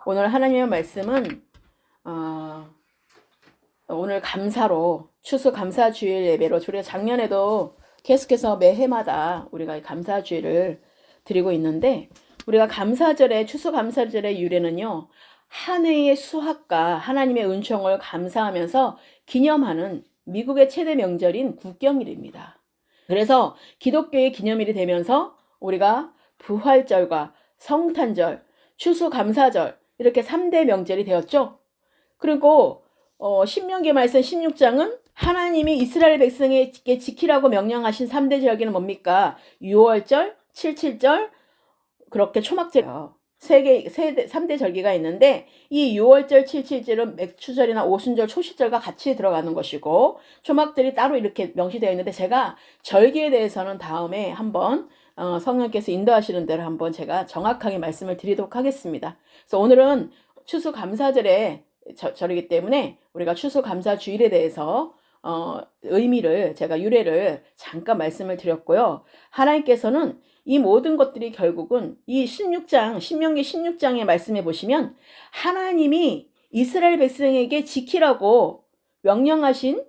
오늘 하나님의 말씀은 어, 오늘 감사로 추수 감사주일 예배로 우리가 작년에도 계속해서 매해마다 우리가 감사주일을 드리고 있는데 우리가 감사절에 추수 감사절의 유래는요. 한 해의 수확과 하나님의 은총을 감사하면서 기념하는 미국의 최대 명절인 국경일입니다. 그래서 기독교의 기념일이 되면서 우리가 부활절과 성탄절, 추수감사절 이렇게 3대 명절이 되었죠. 그리고 신명기 말씀 16장은 하나님이 이스라엘 백성에게 지키라고 명령하신 3대 절기는 뭡니까? 6월절, 77절, 그렇게 초막절이요. 3대 절기가 있는데 이 6월절, 77절은 맥추절이나 오순절, 초시절과 같이 들어가는 것이고 초막절이 따로 이렇게 명시되어 있는데 제가 절기에 대해서는 다음에 한번 성령께서 인도하시는 대로 한번 제가 정확하게 말씀을 드리도록 하겠습니다. 그래서 오늘은 추수감사절의 절이기 때문에 우리가 추수감사주일에 대해서 의미를 제가 유래를 잠깐 말씀을 드렸고요. 하나님께서는 이 모든 것들이 결국은 이 16장, 신명기 16장에 말씀해 보시면 하나님이 이스라엘 백성에게 지키라고 명령하신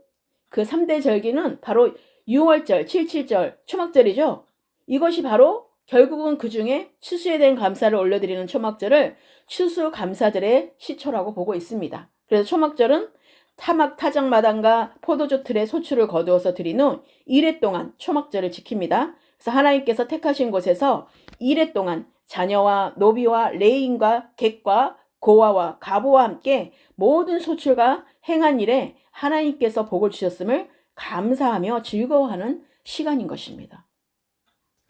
그 3대 절기는 바로 6월절, 77절, 초막절이죠. 이것이 바로 결국은 그 중에 추수에 대한 감사를 올려드리는 초막절을 추수감사절의 시초라고 보고 있습니다. 그래서 초막절은 타작마당과 포도주 틀에 소출을 거두어서 드린 후 1회 동안 초막절을 지킵니다. 그래서 하나님께서 택하신 곳에서 1회 동안 자녀와 노비와 레인과 객과 고아와 가보와 함께 모든 소출과 행한 일에 하나님께서 복을 주셨음을 감사하며 즐거워하는 시간인 것입니다.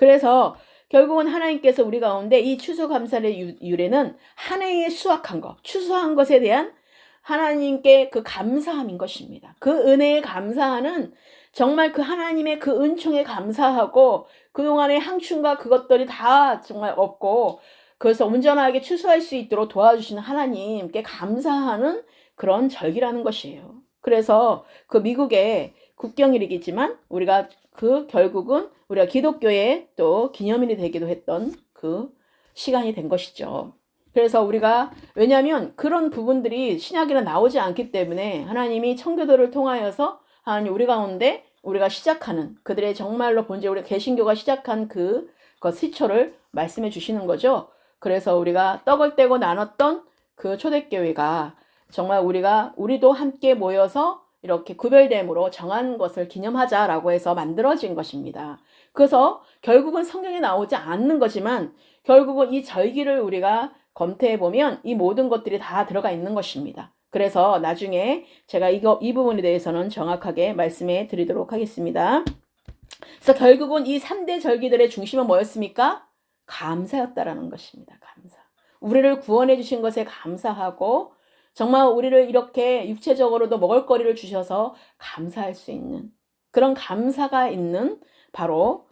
그래서 결국은 하나님께서 우리 가운데 이 추수감사의 유래는 한 해에 수확한 것, 추수한 것에 대한 하나님께 그 감사함인 것입니다. 그 은혜에 감사하는 정말 그 하나님의 그 은총에 감사하고 그동안의 항춘과 그것들이 다 정말 없고 그래서 온전하게 추수할 수 있도록 도와주시는 하나님께 감사하는 그런 절기라는 것이에요. 그래서 그 미국의 국경일이겠지만 우리가 그 결국은 우리가 기독교의 또 기념일이 되기도 했던 그 시간이 된 것이죠. 그래서 우리가 왜냐하면 그런 부분들이 신약에는 나오지 않기 때문에 하나님이 청교도를 통하여서 하나님 우리 가운데 우리가 시작하는 그들의 정말로 본질 우리 개신교가 시작한 그 시초를 말씀해 주시는 거죠. 그래서 우리가 떡을 떼고 나눴던 그 초대교회가 정말 우리도 함께 모여서 이렇게 구별됨으로 정한 것을 기념하자라고 해서 만들어진 것입니다. 그래서 결국은 성경에 나오지 않는 거지만 결국은 이 절기를 우리가 검토해 보면 이 모든 것들이 다 들어가 있는 것입니다. 그래서 나중에 제가 이 부분에 대해서는 정확하게 말씀해 드리도록 하겠습니다. 그래서 결국은 이 3대 절기들의 중심은 뭐였습니까? 감사였다라는 것입니다. 감사. 우리를 구원해 주신 것에 감사하고 정말 우리를 이렇게 육체적으로도 먹을거리를 주셔서 감사할 수 있는 그런 감사가 있는 바로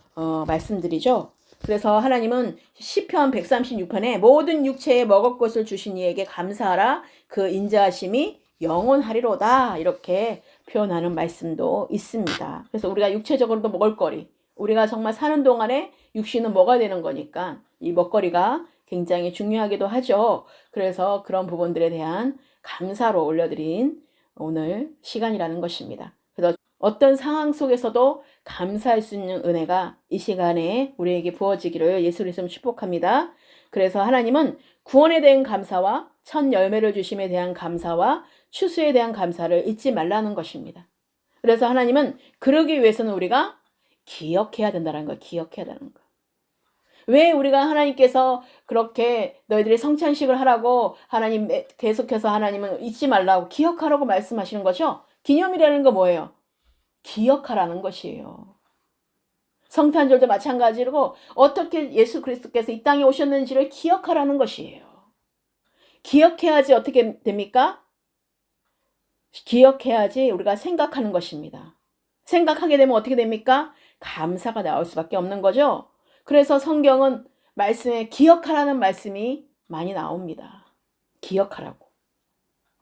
말씀드리죠. 그래서 하나님은 시편 136편에 모든 육체에 먹을 것을 주신 이에게 감사하라 그 인자하심이 영원하리로다 이렇게 표현하는 말씀도 있습니다. 그래서 우리가 육체적으로도 먹을거리 우리가 정말 사는 동안에 육신은 먹어야 되는 거니까 이 먹거리가 굉장히 중요하기도 하죠. 그래서 그런 부분들에 대한 감사로 올려드린 오늘 시간이라는 것입니다. 그래서 어떤 상황 속에서도 감사할 수 있는 은혜가 이 시간에 우리에게 부어지기를 예수 그리스도로 축복합니다. 그래서 하나님은 구원에 대한 감사와 첫 열매를 주심에 대한 감사와 추수에 대한 감사를 잊지 말라는 것입니다. 그래서 하나님은 그러기 위해서는 우리가 기억해야 된다는 거예요. 기억해야 된다는 거. 왜 우리가 하나님께서 그렇게 너희들이 성찬식을 하라고 하나님 계속해서 하나님은 잊지 말라고 기억하라고 말씀하시는 거죠? 기념이라는 거 뭐예요? 기억하라는 것이에요. 성탄절도 마찬가지로 어떻게 예수 그리스도께서 이 땅에 오셨는지를 기억하라는 것이에요. 기억해야지 어떻게 됩니까? 기억해야지 우리가 생각하는 것입니다. 생각하게 되면 어떻게 됩니까? 감사가 나올 수밖에 없는 거죠. 그래서 성경은 말씀에 기억하라는 말씀이 많이 나옵니다. 기억하라고.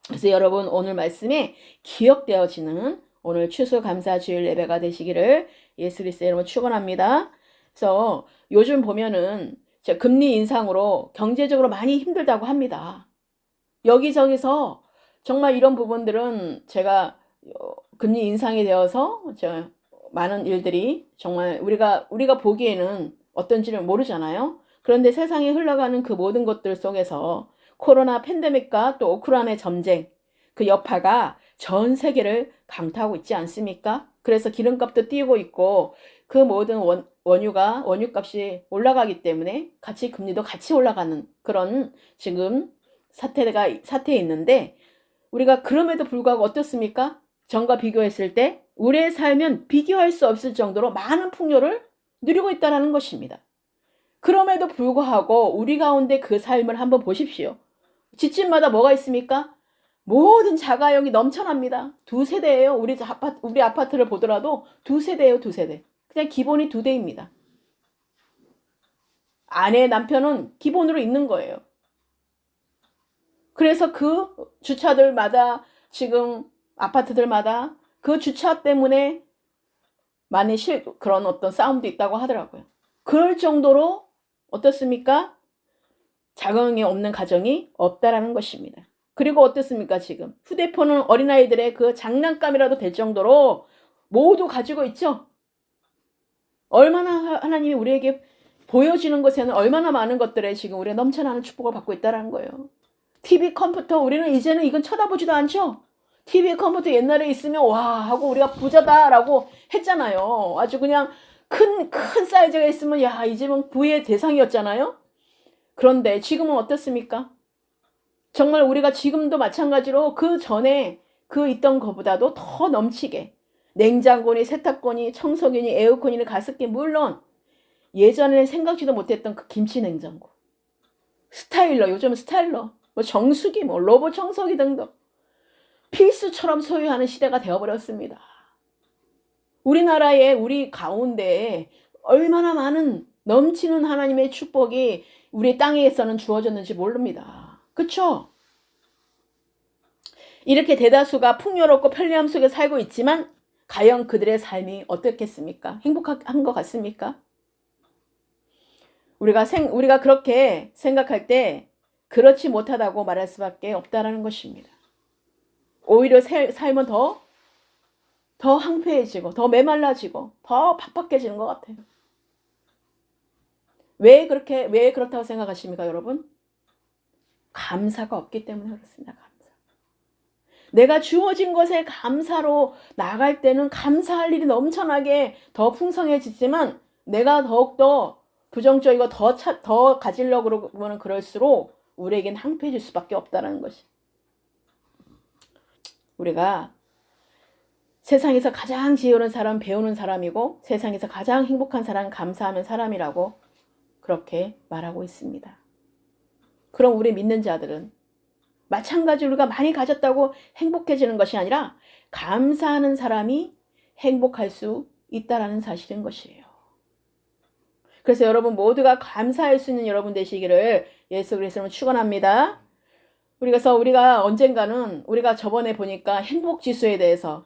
그래서 여러분 오늘 말씀에 기억되어지는 오늘 추수감사주일 예배가 되시기를 예수 그리스도의 이름으로 축원합니다. 그래서 요즘 보면은 금리 인상으로 경제적으로 많이 힘들다고 합니다. 여기저기서 정말 이런 부분들은 제가 금리 인상이 되어서 많은 일들이 정말 우리가 보기에는 어떤지를 모르잖아요. 그런데 세상에 흘러가는 그 모든 것들 속에서 코로나 팬데믹과 또 우크라이나 전쟁, 그 여파가 전 세계를 강타하고 있지 않습니까? 그래서 기름값도 뛰고 있고 그 모든 원유값이 올라가기 때문에 같이 금리도 같이 올라가는 그런 지금 사태에 있는데, 우리가 그럼에도 불구하고 어떻습니까? 전과 비교했을 때 우리의 삶은 비교할 수 없을 정도로 많은 풍요를 누리고 있다는 것입니다. 그럼에도 불구하고 우리 가운데 그 삶을 한번 보십시오. 집집마다 뭐가 있습니까? 모든 자가용이 넘쳐납니다. 2세대예요. 우리 아파트를 보더라도 2세대예요. 2세대. 그냥 기본이 2대입니다. 아내, 남편은 기본으로 있는 거예요. 그래서 그 주차들마다 지금 아파트들마다 그 주차 때문에 많이 그런 어떤 싸움도 있다고 하더라고요. 그럴 정도로 어떻습니까? 자궁이 없는 가정이 없다라는 것입니다. 그리고 어떻습니까? 지금 휴대폰은 어린아이들의 그 장난감이라도 될 정도로 모두 가지고 있죠. 얼마나 하나님이 우리에게 보여지는 것에는 얼마나 많은 것들에 지금 우리가 넘쳐나는 축복을 받고 있다는 거예요. TV, 컴퓨터, 우리는 이제는 이건 쳐다보지도 않죠. TV, 컴퓨터 옛날에 있으면 와 하고 우리가 부자다라고 했잖아요. 아주 그냥 큰 사이즈가 있으면 야, 이 집은 부의 대상이었잖아요. 그런데 지금은 어떻습니까? 정말 우리가 지금도 마찬가지로 그 전에 그 있던 것보다도 더 넘치게 냉장고니 세탁고니 청소기니 에어컨이니 가습기, 물론 예전에는 생각지도 못했던 그 김치 냉장고, 스타일러, 요즘은 스타일러, 뭐 정수기, 뭐 로봇 청소기 등등 필수처럼 소유하는 시대가 되어버렸습니다. 우리나라에 우리 가운데에 얼마나 많은 넘치는 하나님의 축복이 우리 땅에서는 주어졌는지 모릅니다. 그쵸? 이렇게 대다수가 풍요롭고 편리함 속에 살고 있지만 과연 그들의 삶이 어떻겠습니까? 행복한 것 같습니까? 우리가 그렇게 생각할 때 그렇지 못하다고 말할 수밖에 없다라는 것입니다. 오히려 삶은 더 황폐해지고 더 메말라지고 더 팍팍해지는 것 같아요. 왜 그렇다고 생각하십니까, 여러분? 감사가 없기 때문에 그렇습니다. 감사. 내가 주어진 것에 감사로 나갈 때는 감사할 일이 넘쳐나게 더 풍성해지지만 내가 더욱더 부정적이고 더 가지려고 그러면 그럴수록 우리에겐 황폐해질 수밖에 없다는 것이. 우리가 세상에서 가장 지혜로운 사람 배우는 사람이고 세상에서 가장 행복한 사람은 감사하는 사람이라고 그렇게 말하고 있습니다. 그럼 우리 믿는 자들은 마찬가지로 우리가 많이 가졌다고 행복해지는 것이 아니라 감사하는 사람이 행복할 수 있다라는 사실인 것이에요. 그래서 여러분 모두가 감사할 수 있는 여러분 되시기를 예수 그리스도로 축원합니다. 그래서 우리가 언젠가는 우리가 저번에 보니까 행복지수에 대해서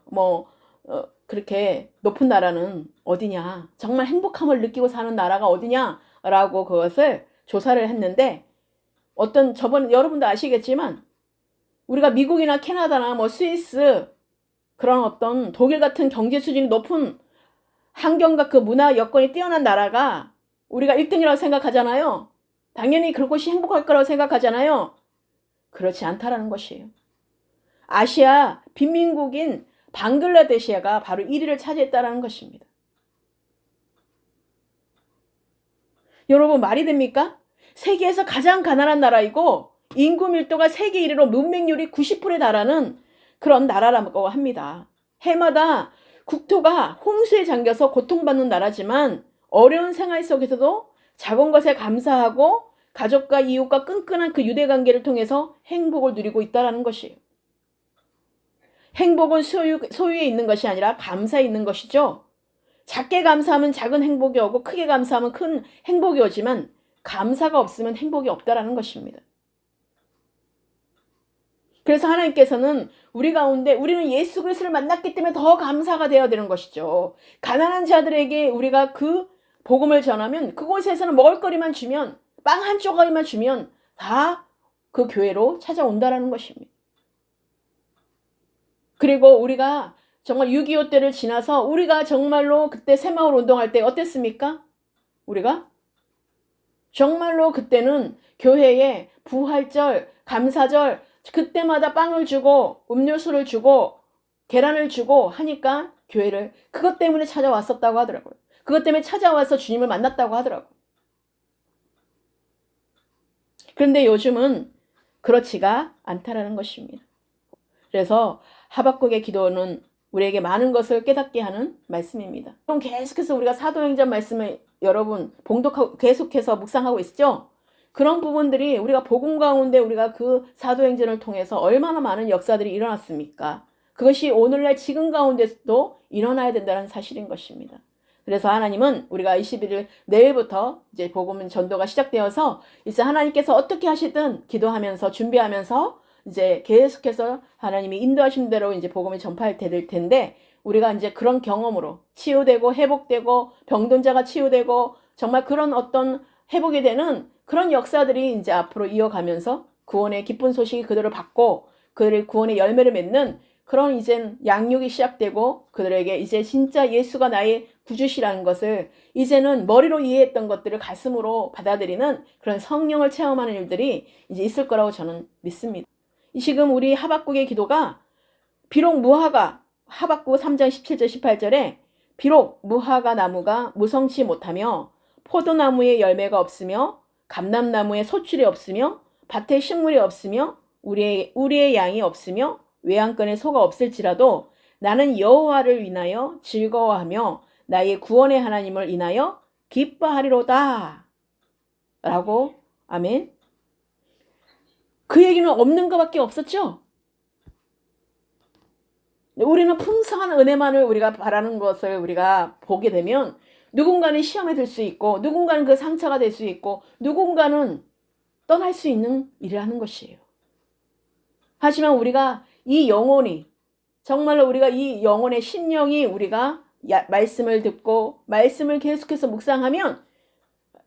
그렇게 높은 나라는 어디냐, 정말 행복함을 느끼고 사는 나라가 어디냐라고 그것을 조사를 했는데 저번 여러분도 아시겠지만 우리가 미국이나 캐나다나 스위스 그런 어떤 독일 같은 경제 수준이 높은 환경과 그 문화 여건이 뛰어난 나라가 우리가 1등이라고 생각하잖아요. 당연히 그것이 행복할 거라고 생각하잖아요. 그렇지 않다라는 것이에요. 아시아 빈민국인 방글라데시아가 바로 1위를 차지했다라는 것입니다. 여러분 말이 됩니까? 세계에서 가장 가난한 나라이고 인구 밀도가 세계 1위로 문맹률이 90%에 달하는 그런 나라라고 합니다. 해마다 국토가 홍수에 잠겨서 고통받는 나라지만 어려운 생활 속에서도 작은 것에 감사하고 가족과 이웃과 끈끈한 그 유대관계를 통해서 행복을 누리고 있다는 것이에요. 행복은 소유에 있는 것이 아니라 감사에 있는 것이죠. 작게 감사하면 작은 행복이 오고 크게 감사하면 큰 행복이 오지만 감사가 없으면 행복이 없다라는 것입니다. 그래서 하나님께서는 우리 가운데 우리는 예수 그리스도를 만났기 때문에 더 감사가 되어야 되는 것이죠. 가난한 자들에게 우리가 그 복음을 전하면 그곳에서는 먹을거리만 주면 빵 한 조각이만 주면 다 그 교회로 찾아온다라는 것입니다. 그리고 우리가 정말 6.25 때를 지나서 우리가 정말로 그때 새마을 운동할 때 어땠습니까? 우리가 정말로 그때는 교회에 부활절, 감사절 그때마다 빵을 주고 음료수를 주고 계란을 주고 하니까 교회를 그것 때문에 찾아왔었다고 하더라고요. 그것 때문에 찾아와서 주님을 만났다고 하더라고요. 그런데 요즘은 그렇지가 않다라는 것입니다. 그래서 하박국의 기도는 우리에게 많은 것을 깨닫게 하는 말씀입니다. 그럼 계속해서 우리가 사도행전 말씀을 여러분 봉독하고 계속해서 묵상하고 있죠. 그런 부분들이 우리가 복음 가운데 우리가 그 사도행전을 통해서 얼마나 많은 역사들이 일어났습니까? 그것이 오늘날 지금 가운데도 일어나야 된다는 사실인 것입니다. 그래서 하나님은 우리가 21일 내일부터 이제 복음 전도가 시작되어서 이제 하나님께서 어떻게 하시든 기도하면서 준비하면서 이제 계속해서 하나님이 인도하신 대로 이제 복음을 전파할 될 텐데 우리가 이제 그런 경험으로 치유되고 회복되고 병든 자가 치유되고 정말 그런 어떤 회복이 되는 그런 역사들이 이제 앞으로 이어가면서 구원의 기쁜 소식이 그들을 받고 그들의 구원의 열매를 맺는 그런 이젠 양육이 시작되고 그들에게 이제 진짜 예수가 나의 구주시라는 것을 이제는 머리로 이해했던 것들을 가슴으로 받아들이는 그런 성령을 체험하는 일들이 이제 있을 거라고 저는 믿습니다. 지금 우리 하박국의 기도가 비록 무화과 하박국 3장 17절 18절에 비록 무화과 나무가 무성치 못하며 포도나무에 열매가 없으며 감람나무에 소출이 없으며 밭에 식물이 없으며 우리의 양이 없으며 외양간에 소가 없을지라도 나는 여호와를 인하여 즐거워하며 나의 구원의 하나님을 인하여 기뻐하리로다 라고 아멘. 그 얘기는 없는 것밖에 없었죠. 우리는 풍성한 은혜만을 우리가 바라는 것을 우리가 보게 되면 누군가는 시험에 들 수 있고 누군가는 그 상처가 될 수 있고 누군가는 떠날 수 있는 일을 하는 것이에요. 하지만 우리가 이 영혼이 정말로 우리가 이 영혼의 심령이 우리가 말씀을 듣고 말씀을 계속해서 묵상하면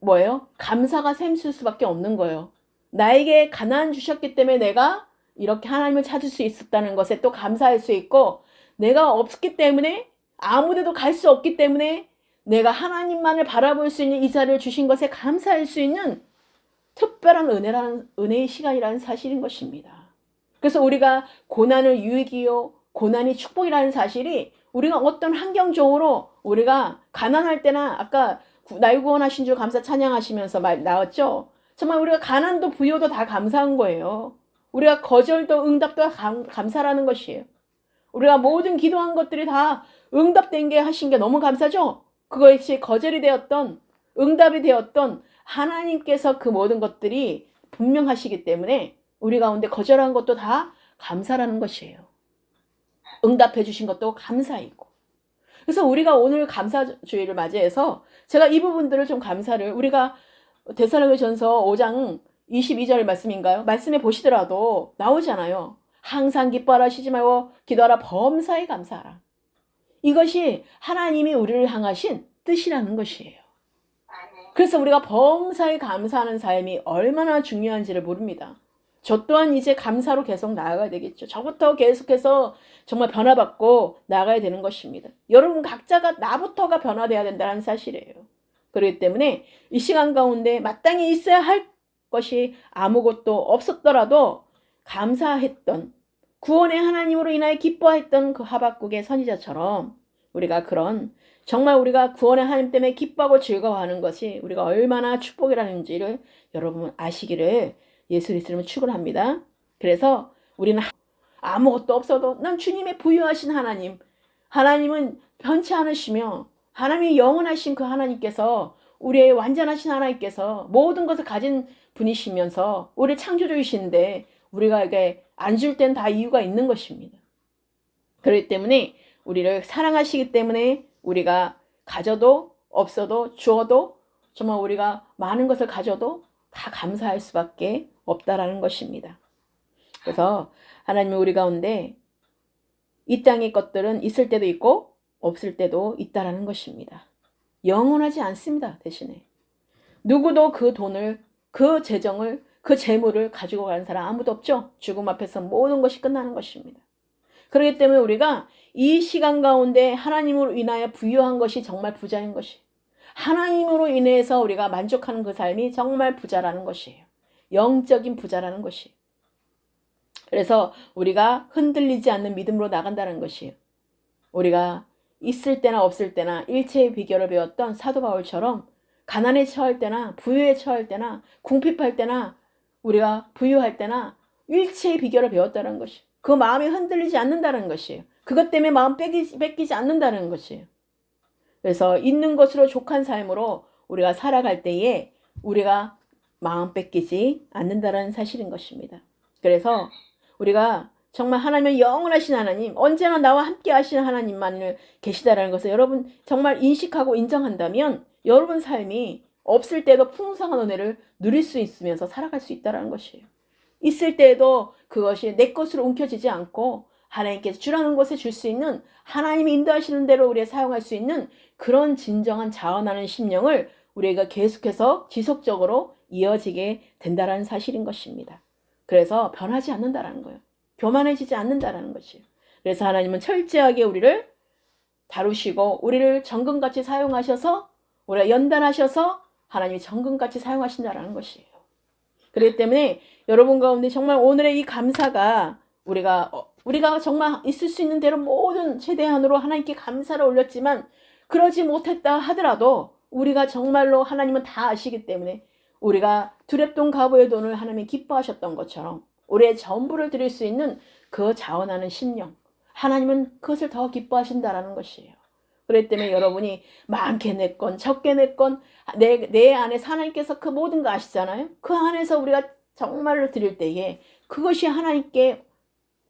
뭐예요? 감사가 샘쓸 수밖에 없는 거예요. 나에게 가나안 주셨기 때문에 내가 이렇게 하나님을 찾을 수 있었다는 것에 또 감사할 수 있고 내가 없기 때문에 아무데도 갈 수 없기 때문에 내가 하나님만을 바라볼 수 있는 이 자리를 주신 것에 감사할 수 있는 특별한 은혜의 시간이라는 사실인 것입니다. 그래서 우리가 고난을 유익이요 고난이 축복이라는 사실이 우리가 어떤 환경적으로 우리가 가난할 때나 아까 날 구원하신 줄 감사 찬양하시면서 말 나왔죠. 정말 우리가 가난도 부요도 다 감사한 거예요. 우리가 거절도 응답도 감사라는 것이에요. 우리가 모든 기도한 것들이 다 응답된 게 하신 게 너무 감사죠. 그것이 거절이 되었던 응답이 되었던 하나님께서 그 모든 것들이 분명하시기 때문에 우리 가운데 거절한 것도 다 감사라는 것이에요. 응답해 주신 것도 감사이고. 그래서 우리가 오늘 감사주의를 맞이해서 제가 이 부분들을 좀 감사를 우리가 데살로니가전서 5장 22절 말씀인가요? 말씀해 보시더라도 나오잖아요. 항상 기뻐하라 쉬지 말고 기도하라 범사에 감사하라. 이것이 하나님이 우리를 향하신 뜻이라는 것이에요. 그래서 우리가 범사에 감사하는 삶이 얼마나 중요한지를 모릅니다. 저 또한 이제 감사로 계속 나아가야 되겠죠. 저부터 계속해서 정말 변화받고 나아가야 되는 것입니다. 여러분 각자가 나부터가 변화돼야 된다는 사실이에요. 그렇기 때문에 이 시간 가운데 마땅히 있어야 할 것이 아무것도 없었더라도 감사했던 구원의 하나님으로 인하여 기뻐했던 그 하박국의 선지자처럼 우리가 그런 정말 우리가 구원의 하나님 때문에 기뻐하고 즐거워하는 것이 우리가 얼마나 축복이라는지를 여러분 아시기를 예수 그리스도로 축원합니다. 그래서 우리는 아무것도 없어도 난 주님의 부유하신 하나님은 변치 않으시며 하나님이 영원하신 그 하나님께서 우리의 완전하신 하나님께서 모든 것을 가진 분이시면서 우리를 창조주이신데 우리가에게 안 줄 땐 다 이유가 있는 것입니다. 그렇기 때문에 우리를 사랑하시기 때문에 우리가 가져도 없어도 주어도 정말 우리가 많은 것을 가져도 다 감사할 수밖에 없다라는 것입니다. 그래서 하나님이 우리 가운데 이 땅의 것들은 있을 때도 있고 없을 때도 있다라는 것입니다. 영원하지 않습니다. 대신에 누구도 그 돈을 그 재정을 그 재물을 가지고 가는 사람 아무도 없죠. 죽음 앞에서 모든 것이 끝나는 것입니다. 그렇기 때문에 우리가 이 시간 가운데 하나님으로 인하여 부유한 것이 정말 부자인 것이, 하나님으로 인해서 우리가 만족하는 그 삶이 정말 부자라는 것이에요. 영적인 부자라는 것이에요. 그래서 우리가 흔들리지 않는 믿음으로 나간다는 것이에요. 우리가 있을 때나 없을 때나 일체의 비결을 배웠던 사도 바울처럼 가난에 처할 때나 부유에 처할 때나 궁핍할 때나 우리가 부유할 때나 일체의 비결을 배웠다는 것이에요. 그 마음이 흔들리지 않는다는 것이에요. 그것 때문에 마음 뺏기지 않는다는 것이에요. 그래서 있는 것으로 족한 삶으로 우리가 살아갈 때에 우리가 마음 뺏기지 않는다는 사실인 것입니다. 그래서 우리가 정말 하나님은 영원하신 하나님, 언제나 나와 함께 하시는 하나님만을 계시다라는 것을 여러분 정말 인식하고 인정한다면 여러분 삶이 없을 때도 풍성한 은혜를 누릴 수 있으면서 살아갈 수 있다는 것이에요. 있을 때에도 그것이 내 것으로 움켜지지 않고 하나님께서 주라는 것에 줄 수 있는, 하나님이 인도하시는 대로 우리가 사용할 수 있는 그런 진정한 자원하는 심령을 우리가 계속해서 지속적으로 이어지게 된다는 사실인 것입니다. 그래서 변하지 않는다는 거예요. 교만해지지 않는다는 것이에요. 그래서 하나님은 철저하게 우리를 다루시고 우리를 정금같이 사용하셔서 우리가 연단하셔서 하나님이 정금같이 사용하신다는 것이에요. 그렇기 때문에 여러분 가운데 정말 오늘의 이 감사가 우리가 정말 있을 수 있는 대로 모든 최대한으로 하나님께 감사를 올렸지만 그러지 못했다 하더라도 우리가 정말로 하나님은 다 아시기 때문에 우리가 두렙돈 가보의 돈을 하나님이 기뻐하셨던 것처럼 우리의 전부를 드릴 수 있는 그 자원하는 심령, 하나님은 그것을 더 기뻐하신다라는 것이에요. 그렇기 때문에 여러분이 많게 냈건 적게 냈건 내 안에 하나님께서 그 모든 거 아시잖아요. 그 안에서 우리가 정말로 드릴 때에 그것이 하나님께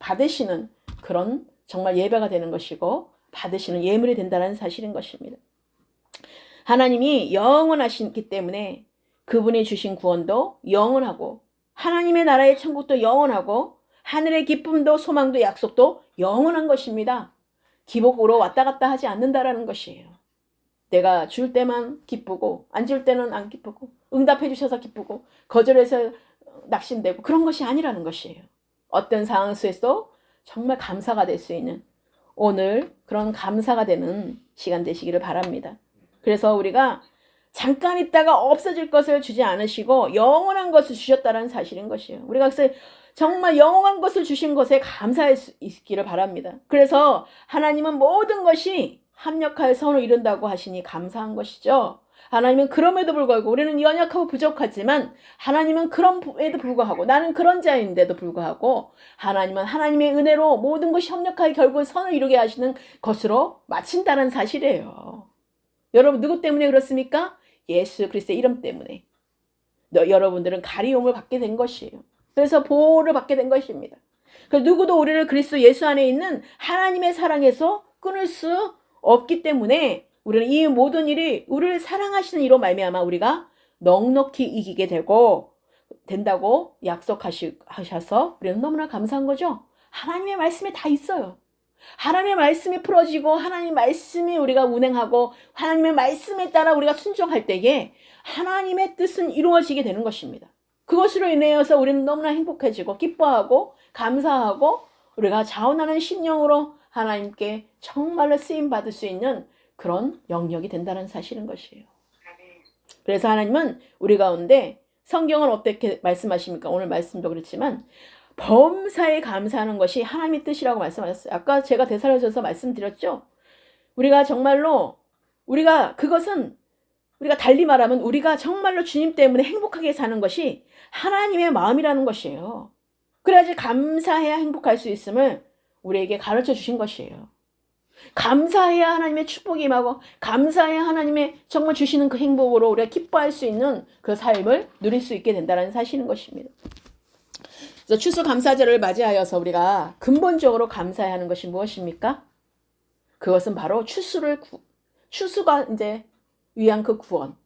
받으시는 그런 정말 예배가 되는 것이고 받으시는 예물이 된다는 사실인 것입니다. 하나님이 영원하시기 때문에 그분이 주신 구원도 영원하고 하나님의 나라의 천국도 영원하고 하늘의 기쁨도 소망도 약속도 영원한 것입니다. 기복으로 왔다 갔다 하지 않는다라는 것이에요. 내가 줄 때만 기쁘고 안 줄 때는 안 기쁘고 응답해 주셔서 기쁘고 거절해서 낙심되고 그런 것이 아니라는 것이에요. 어떤 상황 속에서도 정말 감사가 될 수 있는 오늘 그런 감사가 되는 시간 되시기를 바랍니다. 그래서 우리가 잠깐 있다가 없어질 것을 주지 않으시고 영원한 것을 주셨다는 사실인 것이에요. 우리가 그래서 정말 영원한 것을 주신 것에 감사할 수 있기를 바랍니다. 그래서 하나님은 모든 것이 합력하여 선을 이룬다고 하시니 감사한 것이죠. 하나님은 그럼에도 불구하고 우리는 연약하고 부족하지만 하나님은 그럼에도 불구하고 나는 그런 자인데도 불구하고 하나님은 하나님의 은혜로 모든 것이 협력하여 결국 선을 이루게 하시는 것으로 마친다는 사실이에요. 여러분 누구 때문에 그렇습니까? 예수 그리스도의 이름 때문에 여러분들은 가리움을 받게 된 것이에요. 그래서 보호를 받게 된 것입니다. 누구도 우리를 그리스도 예수 안에 있는 하나님의 사랑에서 끊을 수 없기 때문에 우리는 이 모든 일이 우리를 사랑하시는 이로 말미암아 우리가 넉넉히 이기게 된다고 약속하셔서 우리는 너무나 감사한 거죠. 하나님의 말씀에 다 있어요. 하나님의 말씀이 풀어지고 하나님의 말씀이 우리가 운행하고 하나님의 말씀에 따라 우리가 순종할 때에 하나님의 뜻은 이루어지게 되는 것입니다. 그것으로 인해서 우리는 너무나 행복해지고 기뻐하고 감사하고 우리가 자원하는 심령으로 하나님께 정말로 쓰임받을 수 있는 그런 영역이 된다는 사실인 것이에요. 그래서 하나님은 우리 가운데 성경은 어떻게 말씀하십니까? 오늘 말씀도 그렇지만 범사에 감사하는 것이 하나님의 뜻이라고 말씀하셨어요. 아까 제가 데살로니가서 말씀드렸죠. 우리가 정말로 그것은 우리가 달리 말하면 우리가 정말로 주님 때문에 행복하게 사는 것이 하나님의 마음이라는 것이에요. 그래야지 감사해야 행복할 수 있음을 우리에게 가르쳐 주신 것이에요. 감사해야 하나님의 축복이 임하고 감사해야 하나님의 정말 주시는 그 행복으로 우리가 기뻐할 수 있는 그 삶을 누릴 수 있게 된다는 사실인 것입니다. 그래서 추수감사절을 맞이하여서 우리가 근본적으로 감사해야 하는 것이 무엇입니까? 그것은 바로 추수가 이제 위한 그 구원.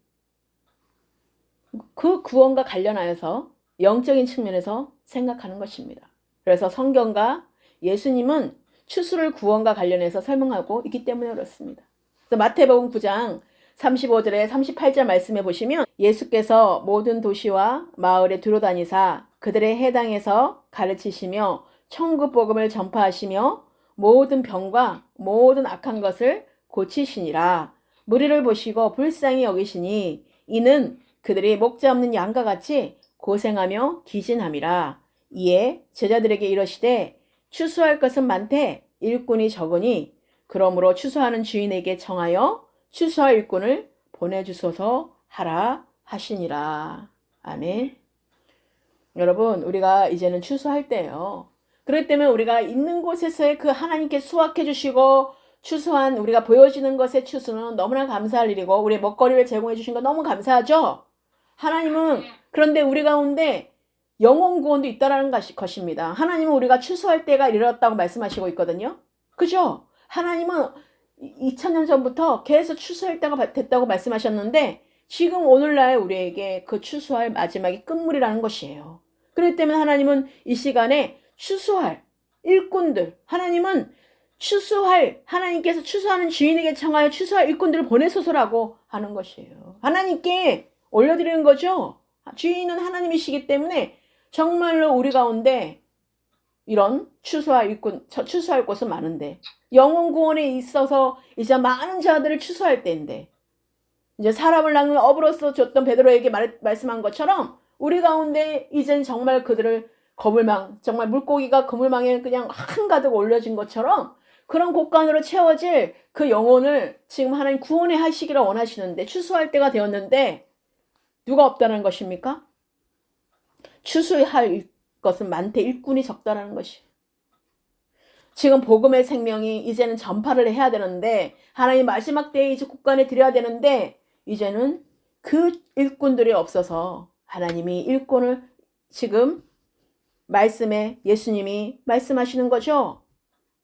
그 구원과 관련하여서 영적인 측면에서 생각하는 것입니다. 그래서 성경과 예수님은 추수를 구원과 관련해서 설명하고 있기 때문에 그렇습니다. 그래서 마태복음 9장 35절에 38절 말씀에 보시면 예수께서 모든 도시와 마을에 두루다니사 그들의 해당에서 가르치시며 천국 복음을 전파하시며 모든 병과 모든 악한 것을 고치시니라. 무리를 보시고 불쌍히 여기시니 이는 그들이 목자 없는 양과 같이 고생하며 기진함이라. 이에 제자들에게 이르시되 추수할 것은 많되 일꾼이 적으니 그러므로 추수하는 주인에게 청하여 추수할 일꾼을 보내주소서 하라 하시니라. 아멘. 여러분, 우리가 이제는 추수할 때예요. 그렇기 때문에 우리가 있는 곳에서의 그 하나님께 수확해 주시고 추수한 우리가 보여지는 것의 추수는 너무나 감사할 일이고 우리의 먹거리를 제공해 주신 거 너무 감사하죠. 하나님은 그런데 우리 가운데 영혼 구원도 있다라는 것입니다. 하나님은 우리가 추수할 때가 이르렀다고 말씀하시고 있거든요. 그죠? 하나님은 2000년 전부터 계속 추수할 때가 됐다고 말씀하셨는데 지금 오늘날 우리에게 그 추수할 마지막이 끝물이라는 것이에요. 그렇기 때문에 하나님은 이 시간에 추수할 일꾼들, 하나님은 하나님께서 추수하는 주인에게 청하여 추수할 일꾼들을 보내소서라고 하는 것이에요. 하나님께 올려드리는 거죠. 주인은 하나님이시기 때문에 정말로 우리 가운데 이런 추수할 곳은 많은데 영혼 구원에 있어서 이제 많은 자들을 추수할 때인데 이제 사람을 낚는 어부로서 줬던 베드로에게 말씀한 것처럼 우리 가운데 이젠 정말 그들을 정말 물고기가 그물망에 그냥 한가득 올려진 것처럼 그런 곳간으로 채워질 그 영혼을 지금 하나님 구원해 하시기를 원하시는데 추수할 때가 되었는데 누가 없다는 것입니까? 추수할 것은 많되 일꾼이 적다라는 것이. 지금 복음의 생명이 이제는 전파를 해야 되는데 하나님 마지막 때에 이제 곳간에 드려야 되는데 이제는 그 일꾼들이 없어서 하나님이 일꾼을 지금 말씀에 예수님이 말씀하시는 거죠.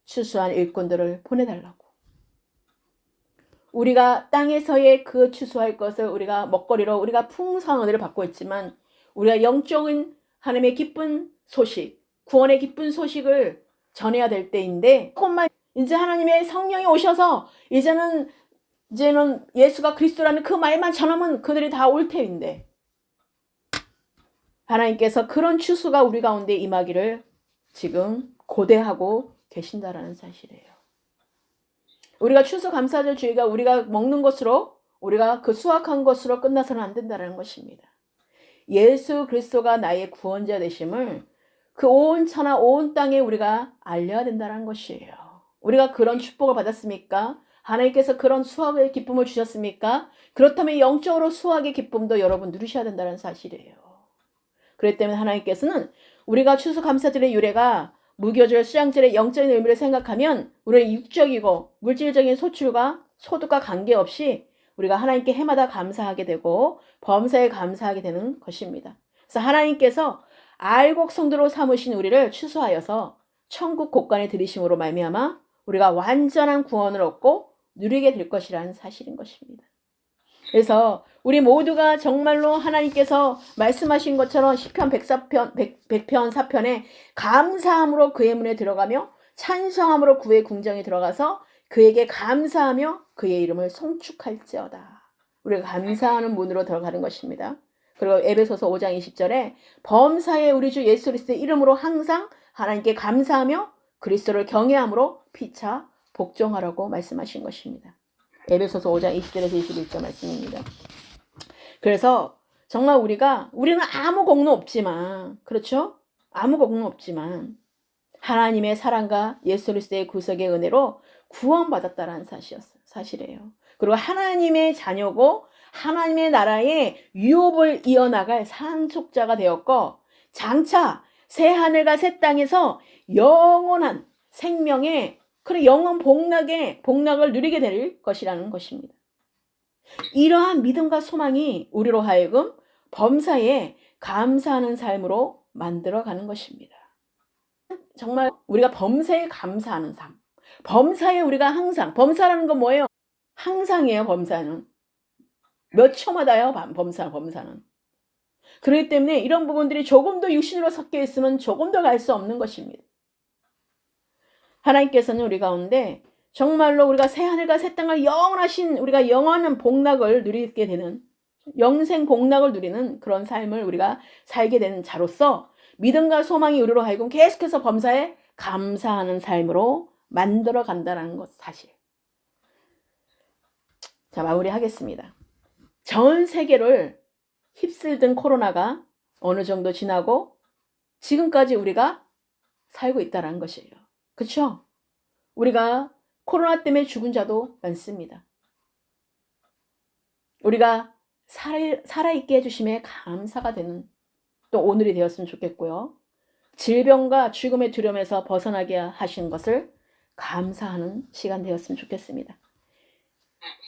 추수한 일꾼들을 보내달라고. 우리가 땅에서의 그 추수할 것을 우리가 먹거리로 우리가 풍성한 은혜를 받고 있지만 우리가 영적인 하나님의 기쁜 소식, 구원의 기쁜 소식을 전해야 될 때인데 조금만 이제 하나님의 성령이 오셔서 이제는 예수가 그리스도라는 그 말만 전하면 그들이 다 올 테인데 하나님께서 그런 추수가 우리 가운데 임하기를 지금 고대하고 계신다라는 사실이에요. 우리가 추수감사절 주의가 우리가 먹는 것으로 우리가 그 수확한 것으로 끝나서는 안 된다는 것입니다. 예수 그리스도가 나의 구원자 되심을 그 온 천하 온 땅에 우리가 알려야 된다는 것이에요. 우리가 그런 축복을 받았습니까? 하나님께서 그런 수확의 기쁨을 주셨습니까? 그렇다면 영적으로 수확의 기쁨도 여러분 누리셔야 된다는 사실이에요. 그렇기 때문에 하나님께서는 우리가 추수감사절의 유래가 무교절, 수양절의 영적인 의미를 생각하면 우리의 육적이고 물질적인 소출과 소득과 관계없이 우리가 하나님께 해마다 감사하게 되고 범사에 감사하게 되는 것입니다. 그래서 하나님께서 알곡 성도로 삼으신 우리를 추수하여서 천국 곳간에 들이심으로 말미암아 우리가 완전한 구원을 얻고 누리게 될 것이라는 사실인 것입니다. 그래서 우리 모두가 정말로 하나님께서 말씀하신 것처럼 시편 100편 4편에 감사함으로 그의 문에 들어가며 찬성함으로 그의 궁정에 들어가서 그에게 감사하며 그의 이름을 송축할지어다. 우리가 감사하는 문으로 들어가는 것입니다. 그리고 에베소서 5장 20절에 범사에 우리 주 예수 그리스도의 이름으로 항상 하나님께 감사하며 그리스도를 경외함으로 피차 복종하라고 말씀하신 것입니다. 에베소서 5장 20절에서 21절 말씀입니다. 그래서 정말 우리는 아무 공로 없지만, 그렇죠? 아무 공로 없지만 하나님의 사랑과 예수 그리스도의 구속의 은혜로 구원받았다는 사실이에요. 그리고 하나님의 자녀고 하나님의 나라의 유업을 이어나갈 상속자가 되었고 장차 새 하늘과 새 땅에서 영원한 생명의 그런 영원 복락을 누리게 될 것이라는 것입니다. 이러한 믿음과 소망이 우리로 하여금 범사에 감사하는 삶으로 만들어가는 것입니다. 정말 우리가 범사에 감사하는 삶. 범사에 우리가 항상, 범사라는 건 뭐예요? 항상이에요, 범사는. 몇 초마다요, 범사는. 그렇기 때문에 이런 부분들이 조금 더 육신으로 섞여 있으면 조금 더 갈 수 없는 것입니다. 하나님께서는 우리 가운데 정말로 우리가 새 하늘과 새 땅을 영원하신 우리가 영원한 복락을 누리게 되는 영생 복락을 누리는 그런 삶을 우리가 살게 되는 자로서 믿음과 소망이 우리로 하여금 계속해서 범사에 감사하는 삶으로 만들어 간다는 것 사실. 자, 마무리하겠습니다. 전 세계를 휩쓸던 코로나가 어느 정도 지나고 지금까지 우리가 살고 있다는 것이에요. 그렇죠? 우리가 코로나 때문에 죽은 자도 많습니다. 우리가 살아있게 해주심에 감사가 되는 또 오늘이 되었으면 좋겠고요. 질병과 죽음의 두려움에서 벗어나게 하신 것을 감사하는 시간 되었으면 좋겠습니다.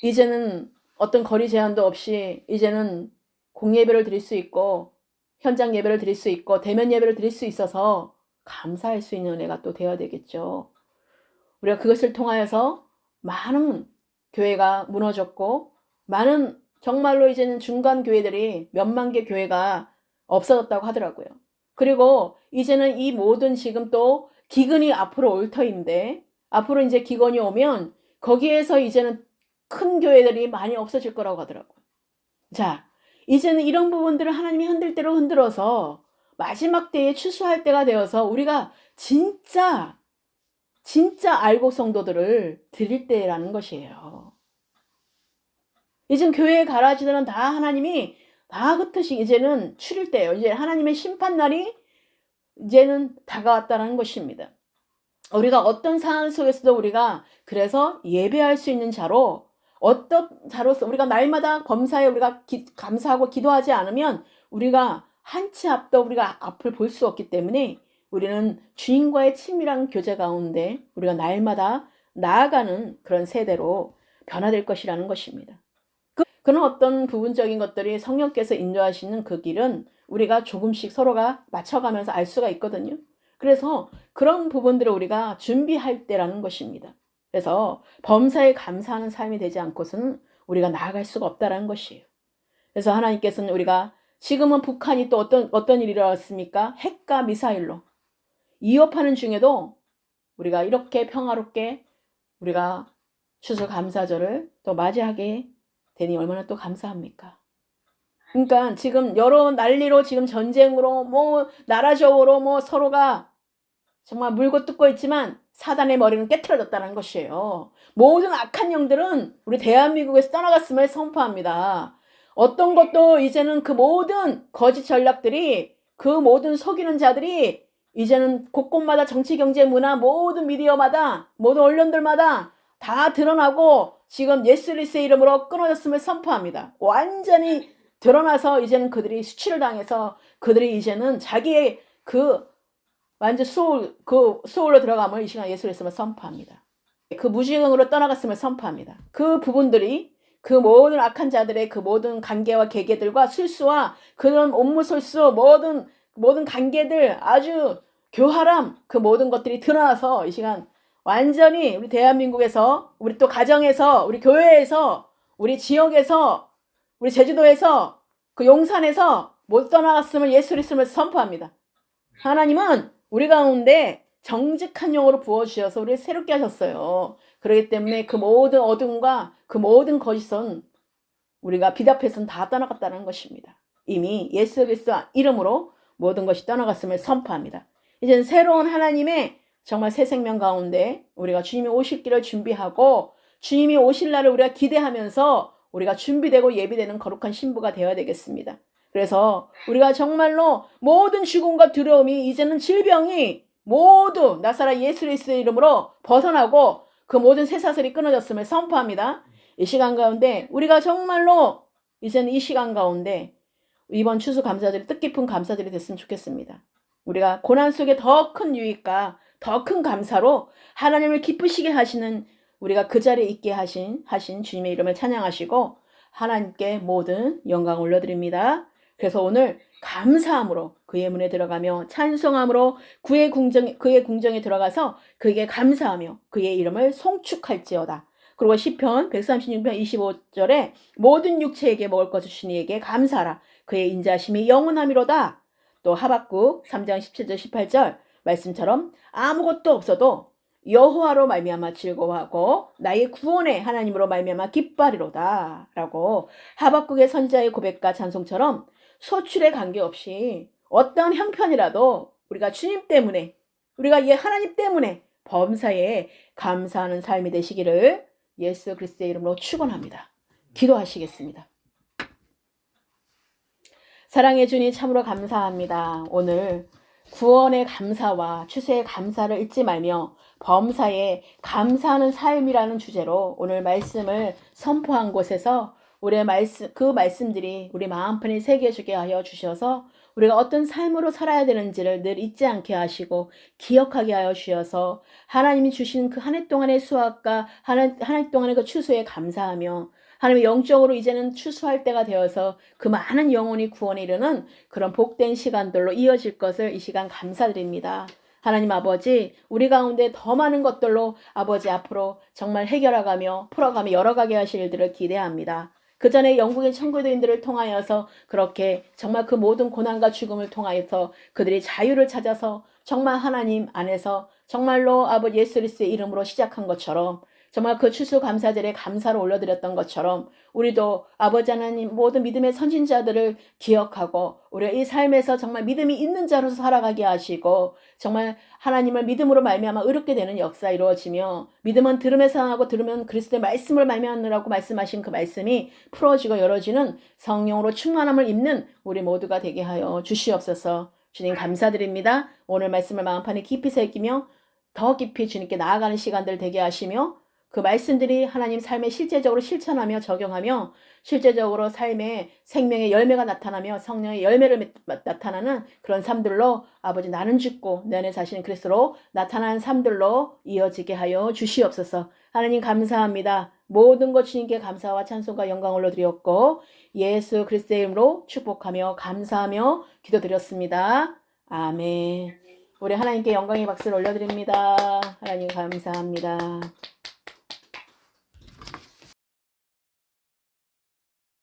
이제는 어떤 거리 제한도 없이 이제는 공예배를 드릴 수 있고 현장 예배를 드릴 수 있고 대면 예배를 드릴 수 있어서 감사할 수 있는 은혜가 또 되어야 되겠죠. 우리가 그것을 통하여서 많은 교회가 무너졌고 많은 정말로 이제는 중간 교회들이 몇만 개 교회가 없어졌다고 하더라고요. 그리고 이제는 이 모든 지금 또 기근이 앞으로 올 터인데 앞으로 이제 기근이 오면 거기에서 이제는 큰 교회들이 많이 없어질 거라고 하더라고요. 자, 이제는 이런 부분들을 하나님이 흔들 대로 흔들어서 마지막 때에 추수할 때가 되어서 우리가 진짜 알고 성도들을 드릴 때라는 것이에요. 이젠 교회의 가라지들은 다 하나님이 다 흩으시 이제는 추릴 때예요. 이제 하나님의 심판날이 이제는 다가왔다는 것입니다. 우리가 어떤 상황 속에서도 우리가 그래서 예배할 수 있는 자로 어떤 자로서 우리가 날마다 범사에 우리가 감사하고 기도하지 않으면 우리가 한치 앞도 우리가 앞을 볼 수 없기 때문에 우리는 주님과의 친밀한 교제 가운데 우리가 날마다 나아가는 그런 세대로 변화될 것이라는 것입니다. 그런 어떤 부분적인 것들이 성령께서 인도하시는 그 길은 우리가 조금씩 서로가 맞춰가면서 알 수가 있거든요. 그래서 그런 부분들을 우리가 준비할 때라는 것입니다. 그래서 범사에 감사하는 삶이 되지 않고서는 우리가 나아갈 수가 없다는 것이에요. 그래서 하나님께서는 우리가 지금은 북한이 또 어떤 일이 일어났습니까? 핵과 미사일로 위협하는 중에도 우리가 이렇게 평화롭게 우리가 추수감사절을 또 맞이하게 되니 얼마나 또 감사합니까? 그러니까 지금 여러 난리로 지금 전쟁으로 뭐 나라적으로 뭐 서로가 정말 물고 뜯고 있지만 사단의 머리는 깨트려졌다는 것이에요. 모든 악한 영들은 우리 대한민국에서 떠나갔음을 선포합니다. 어떤 것도 이제는 그 모든 거짓 전략들이 그 모든 속이는 자들이 이제는 곳곳마다 정치, 경제, 문화 모든 미디어마다 모든 언론들마다 다 드러나고 지금 예수 그리스도의 이름으로 끊어졌음을 선포합니다. 완전히 드러나서 이제는 그들이 수치를 당해서 그들이 이제는 자기의 그 완전 소울로 들어감을 이 시간 예수 그리스도를 선포합니다. 그 무지경으로 떠나갔음을 선포합니다. 그 부분들이 그 모든 악한 자들의 그 모든 관계와 계계들과 술수와 그런 옴무솔수 모든 관계들 아주 교활함 그 모든 것들이 드러나서 이 시간 완전히 우리 대한민국에서 우리 또 가정에서 우리 교회에서 우리 지역에서 우리 제주도에서 그 용산에서 못 떠나갔음을 예수 그리스도를 선포합니다. 하나님은 우리 가운데 정직한 영으로 부어주셔서 우리를 새롭게 하셨어요. 그렇기 때문에 그 모든 어둠과 그 모든 거짓은 우리가 빛 앞에서는 다 떠나갔다는 것입니다. 이미 예수 그리스도 이름으로 모든 것이 떠나갔음을 선포합니다. 이제는 새로운 하나님의 정말 새 생명 가운데 우리가 주님이 오실 길을 준비하고 주님이 오실 날을 우리가 기대하면서 우리가 준비되고 예비되는 거룩한 신부가 되어야 되겠습니다. 그래서 우리가 정말로 모든 죽음과 두려움이 이제는 질병이 모두 나사렛 예수 그리스도의 이름으로 벗어나고 그 모든 쇠사슬이 끊어졌음을 선포합니다. 이 시간 가운데 우리가 정말로 이제는 이 시간 가운데 이번 추수감사절이 뜻깊은 감사절이 됐으면 좋겠습니다. 우리가 고난 속에 더 큰 유익과 더 큰 감사로 하나님을 기쁘시게 하시는 우리가 그 자리에 있게 하신 주님의 이름을 찬양하시고 하나님께 모든 영광을 올려드립니다. 그래서 오늘 감사함으로 그의 문에 들어가며 찬송함으로 그의 궁정에 들어가서 그에게 감사하며 그의 이름을 송축할지어다. 그리고 시편 136편 25절에 모든 육체에게 먹을 것을 주신 이에게 감사하라. 그의 인자심이 영원함이로다. 또 하박국 3장 17절 18절 말씀처럼 아무것도 없어도 여호와로 말미암아 즐거워하고 나의 구원의 하나님으로 말미암아 기뻐하리로다 라고 하박국의 선지자의 고백과 찬송처럼 소출에 관계없이 어떤 형편이라도 우리가 주님 때문에 우리가 이 하나님 때문에 범사에 감사하는 삶이 되시기를 예수 그리스도의 이름으로 축원합니다. 기도하시겠습니다. 사랑해 주님 참으로 감사합니다. 오늘 구원의 감사와 추수의 감사를 잊지 말며 범사에 감사하는 삶이라는 주제로 오늘 말씀을 선포한 곳에서 우리의 그 말씀들이 우리 마음편에 새겨지게 하여 주셔서 우리가 어떤 삶으로 살아야 되는지를 늘 잊지 않게 하시고 기억하게 하여 주셔서 하나님이 주신 그 한 해 동안의 수확과 한 해 동안의 그 추수에 감사하며 하나님 영적으로 이제는 추수할 때가 되어서 그 많은 영혼이 구원에 이르는 그런 복된 시간들로 이어질 것을 이 시간 감사드립니다. 하나님 아버지, 우리 가운데 더 많은 것들로 아버지 앞으로 정말 해결하가며 풀어가며 열어가게 하실 일들을 기대합니다. 그 전에 영국의 청교도인들을 통하여서 그렇게 정말 그 모든 고난과 죽음을 통하여서 그들이 자유를 찾아서 정말 하나님 안에서 정말로 아버지 예수 그리스도의 이름으로 시작한 것처럼 정말 그 추수감사절에 감사를 올려드렸던 것처럼 우리도 아버지 하나님 모든 믿음의 선진자들을 기억하고 우리가 이 삶에서 정말 믿음이 있는 자로서 살아가게 하시고 정말 하나님을 믿음으로 말미암아 의롭게 되는 역사 이루어지며 믿음은 들음에서 나고 들으면 그리스도의 말씀을 말미암으라고 말씀하신 그 말씀이 풀어지고 열어지는 성령으로 충만함을 입는 우리 모두가 되게 하여 주시옵소서. 주님 감사드립니다. 오늘 말씀을 마음판에 깊이 새기며 더 깊이 주님께 나아가는 시간들 되게 하시며 그 말씀들이 하나님 삶에 실제적으로 실천하며 적용하며 실제적으로 삶의 생명의 열매가 나타나며 성령의 열매를 나타나는 그런 삶들로 아버지 나는 죽고 내 안에 사시는 그리스도로 나타나는 삶들로 이어지게 하여 주시옵소서. 하나님 감사합니다. 모든 것 주님께 감사와 찬송과 영광 올려드렸고 예수 그리스도의 이름으로 축복하며 감사하며 기도드렸습니다. 아멘. 우리 하나님께 영광의 박수를 올려드립니다. 하나님 감사합니다.